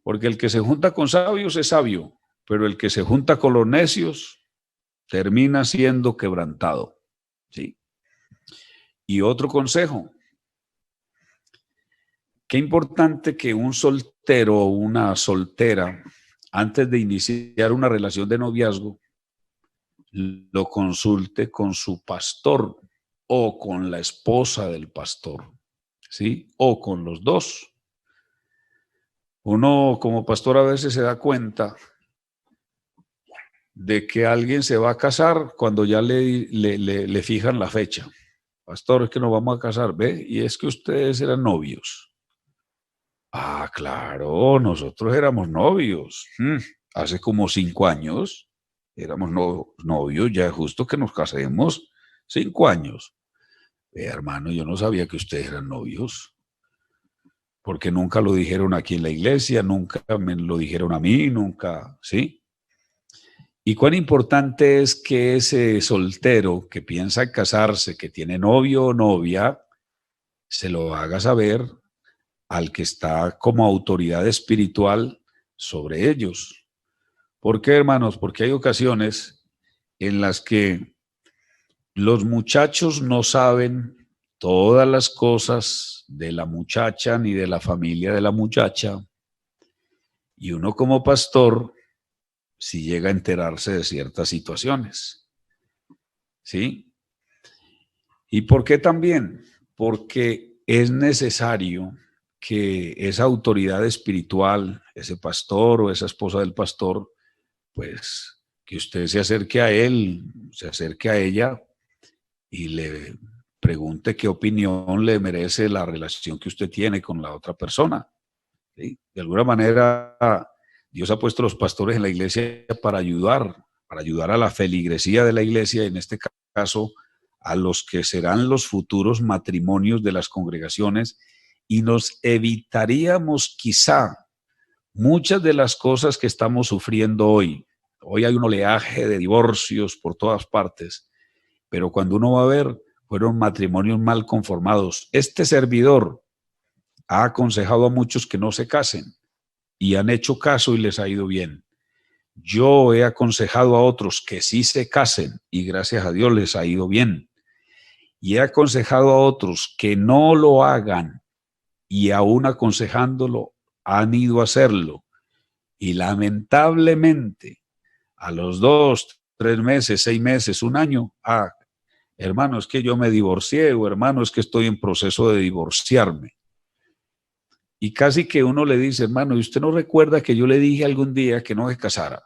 Porque el que se junta con sabios es sabio, pero el que se junta con los necios termina siendo quebrantado, ¿sí? Y otro consejo, qué importante que un soltero o una soltera, antes de iniciar una relación de noviazgo, lo consulte con su pastor o con la esposa del pastor, ¿sí? O con los dos. Uno como pastor a veces se da cuenta de que alguien se va a casar cuando ya le fijan la fecha. Pastor, es que nos vamos a casar, ¿ve? Y es que ustedes eran novios. Ah, claro, nosotros éramos novios. Hace como 5 años éramos novios, ya es justo que nos casemos. 5 años. Hermano, yo no sabía que ustedes eran novios, porque nunca lo dijeron aquí en la iglesia, nunca me lo dijeron a mí, nunca, ¿sí? Y cuán importante es que ese soltero que piensa casarse, que tiene novio o novia, se lo haga saber al que está como autoridad espiritual sobre ellos. ¿Por qué, hermanos? Porque hay ocasiones en las que los muchachos no saben todas las cosas de la muchacha ni de la familia de la muchacha, y uno como pastor si llega a enterarse de ciertas situaciones, ¿sí? ¿Y por qué también? Porque es necesario que esa autoridad espiritual, ese pastor o esa esposa del pastor, pues que usted se acerque a él, se acerque a ella y le pregunte qué opinión le merece la relación que usted tiene con la otra persona, ¿sí? De alguna manera, Dios ha puesto los pastores en la iglesia para ayudar a la feligresía de la iglesia, en este caso, a los que serán los futuros matrimonios de las congregaciones, y nos evitaríamos quizá muchas de las cosas que estamos sufriendo hoy. Hoy hay un oleaje de divorcios por todas partes, pero cuando uno va a ver, fueron matrimonios mal conformados. Este servidor ha aconsejado a muchos que no se casen y han hecho caso y les ha ido bien. Yo he aconsejado a otros que sí se casen y gracias a Dios les ha ido bien. Y he aconsejado a otros que no lo hagan y aún aconsejándolo han ido a hacerlo. Y lamentablemente a los 2, 3 meses, 6 meses, un año, hermano, es que yo me divorcié, o hermano, es que estoy en proceso de divorciarme. Y casi que uno le dice, hermano, ¿y usted no recuerda que yo le dije algún día que no se casara?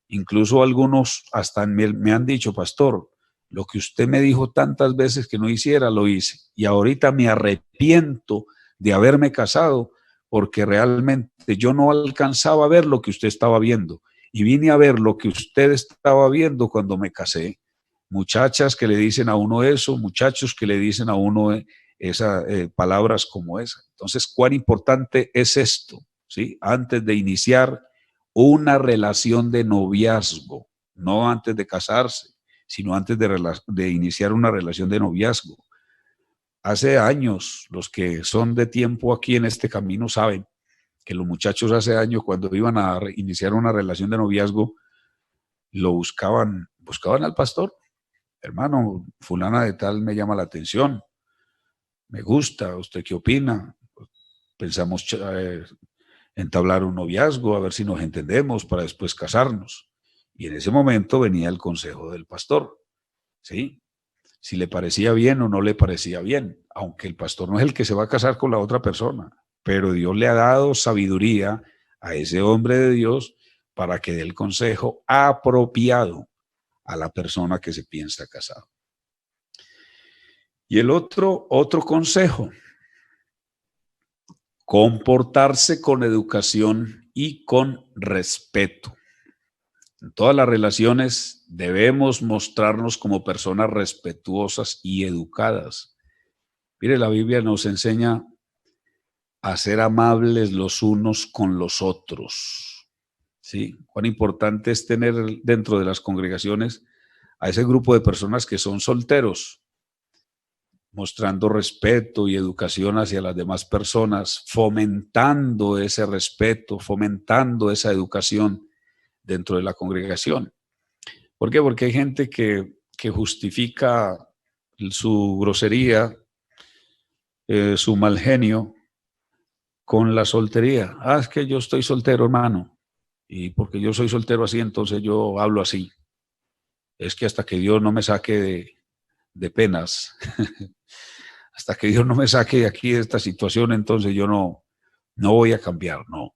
Incluso algunos hasta me han dicho, pastor, lo que usted me dijo tantas veces que no hiciera, lo hice. Y ahorita me arrepiento de haberme casado porque realmente yo no alcanzaba a ver lo que usted estaba viendo. Y vine a ver lo que usted estaba viendo cuando me casé. Muchachas que le dicen a uno eso, muchachos que le dicen a uno esas palabras como esa. Entonces, ¿cuán importante es esto? ¿Sí? Antes de iniciar una relación de noviazgo, no antes de casarse, sino antes de iniciar una relación de noviazgo. Hace años, los que son de tiempo aquí en este camino saben que los muchachos hace años, cuando iban a iniciar una relación de noviazgo, lo buscaban al pastor. Hermano, fulana de tal me llama la atención, me gusta, ¿usted qué opina? Pensamos entablar un noviazgo, a ver si nos entendemos para después casarnos. Y en ese momento venía el consejo del pastor, ¿sí? Si le parecía bien o no le parecía bien, aunque el pastor no es el que se va a casar con la otra persona, pero Dios le ha dado sabiduría a ese hombre de Dios para que dé el consejo apropiado a la persona que se piensa casar. Y el otro consejo, comportarse con educación y con respeto. En todas las relaciones debemos mostrarnos como personas respetuosas y educadas. Mire, la Biblia nos enseña a ser amables los unos con los otros. ¿Sí? Cuán importante es tener dentro de las congregaciones a ese grupo de personas que son solteros, mostrando respeto y educación hacia las demás personas, fomentando ese respeto, fomentando esa educación dentro de la congregación. ¿Por qué? Porque hay gente que justifica su grosería, su mal genio, con la soltería. Ah, es que yo estoy soltero, hermano. Y porque yo soy soltero así, entonces yo hablo así. Es que hasta que Dios no me saque de penas, hasta que Dios no me saque de aquí de esta situación, entonces yo no voy a cambiar, no.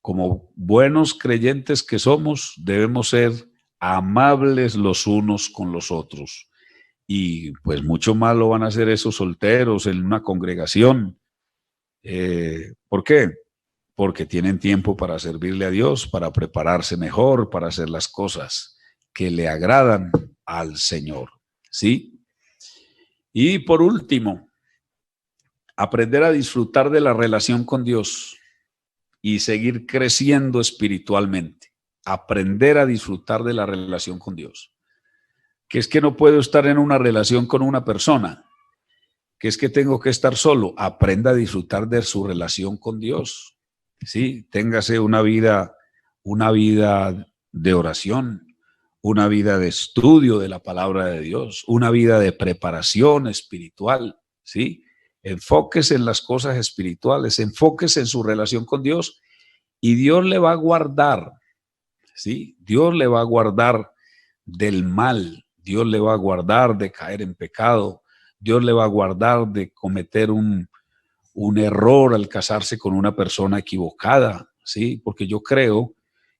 Como buenos creyentes que somos, debemos ser amables los unos con los otros. Y pues mucho más lo van a hacer esos solteros en una congregación. ¿Por qué? Porque tienen tiempo para servirle a Dios, para prepararse mejor, para hacer las cosas que le agradan al Señor. ¿Sí? Y por último, aprender a disfrutar de la relación con Dios y seguir creciendo espiritualmente. Aprender a disfrutar de la relación con Dios. Que es que no puedo estar en una relación con una persona, que es que tengo que estar solo. Aprenda a disfrutar de su relación con Dios. Sí, téngase una vida de oración, una vida de estudio de la palabra de Dios, una vida de preparación espiritual, ¿sí? Enfóquese en las cosas espirituales, enfóquese en su relación con Dios y Dios le va a guardar, ¿sí? Dios le va a guardar del mal, Dios le va a guardar de caer en pecado, Dios le va a guardar de cometer un error al casarse con una persona equivocada, ¿sí? Porque yo creo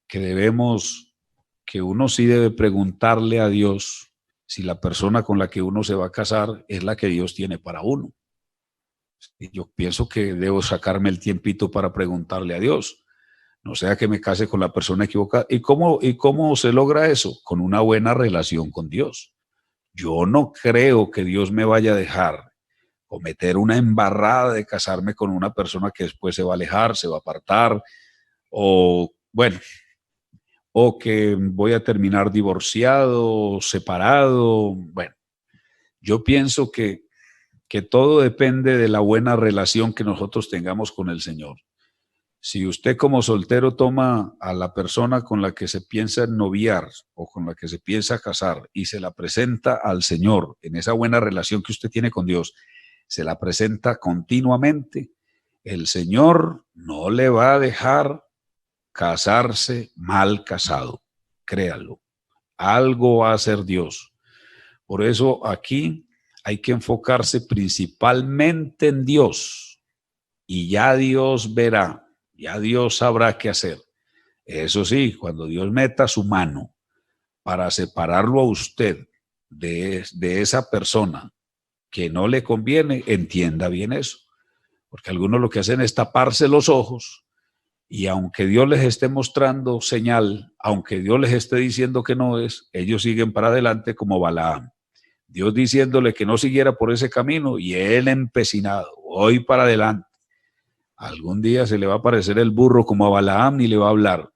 que uno sí debe preguntarle a Dios si la persona con la que uno se va a casar es la que Dios tiene para uno. Y yo pienso que debo sacarme el tiempito para preguntarle a Dios. No sea que me case con la persona equivocada. ¿Y cómo se logra eso? Con una buena relación con Dios. Yo no creo que Dios me vaya a dejar cometer una embarrada de casarme con una persona que después se va a alejar, se va a apartar, o bueno, o que voy a terminar divorciado, separado. Bueno, yo pienso que todo depende de la buena relación que nosotros tengamos con el Señor. Si usted como soltero toma a la persona con la que se piensa noviar o con la que se piensa casar y se la presenta al Señor en esa buena relación que usted tiene con Dios, se la presenta continuamente, el Señor no le va a dejar casarse mal casado, créalo. Algo va a hacer Dios. Por eso aquí hay que enfocarse principalmente en Dios y ya Dios verá, ya Dios sabrá qué hacer. Eso sí, cuando Dios meta su mano para separarlo a usted de esa persona que no le conviene, entienda bien eso. Porque algunos lo que hacen es taparse los ojos y aunque Dios les esté mostrando señal, aunque Dios les esté diciendo que no es, ellos siguen para adelante como Balaam. Dios diciéndole que no siguiera por ese camino y él empecinado, voy para adelante. Algún día se le va a aparecer el burro como a Balaam y le va a hablar.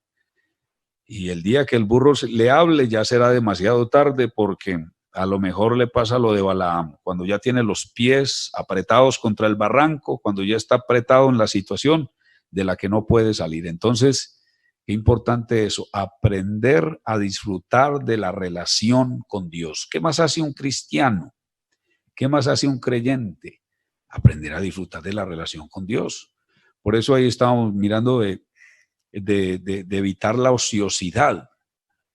Y el día que el burro le hable ya será demasiado tarde porque a lo mejor le pasa lo de Balaam, cuando ya tiene los pies apretados contra el barranco, cuando ya está apretado en la situación de la que no puede salir. Entonces, qué importante eso, aprender a disfrutar de la relación con Dios. ¿Qué más hace un cristiano? ¿Qué más hace un creyente? Aprender a disfrutar de la relación con Dios. Por eso ahí estamos mirando de evitar la ociosidad.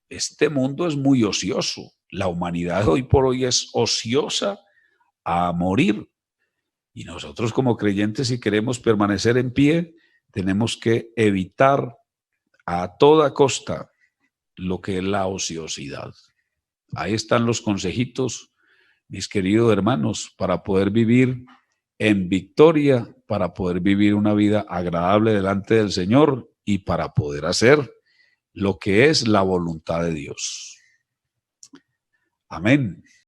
Este mundo es muy ocioso. La humanidad hoy por hoy es ociosa a morir. Y nosotros como creyentes, si queremos permanecer en pie, tenemos que evitar a toda costa lo que es la ociosidad. Ahí están los consejitos, mis queridos hermanos, para poder vivir en victoria, para poder vivir una vida agradable delante del Señor y para poder hacer lo que es la voluntad de Dios. Amén.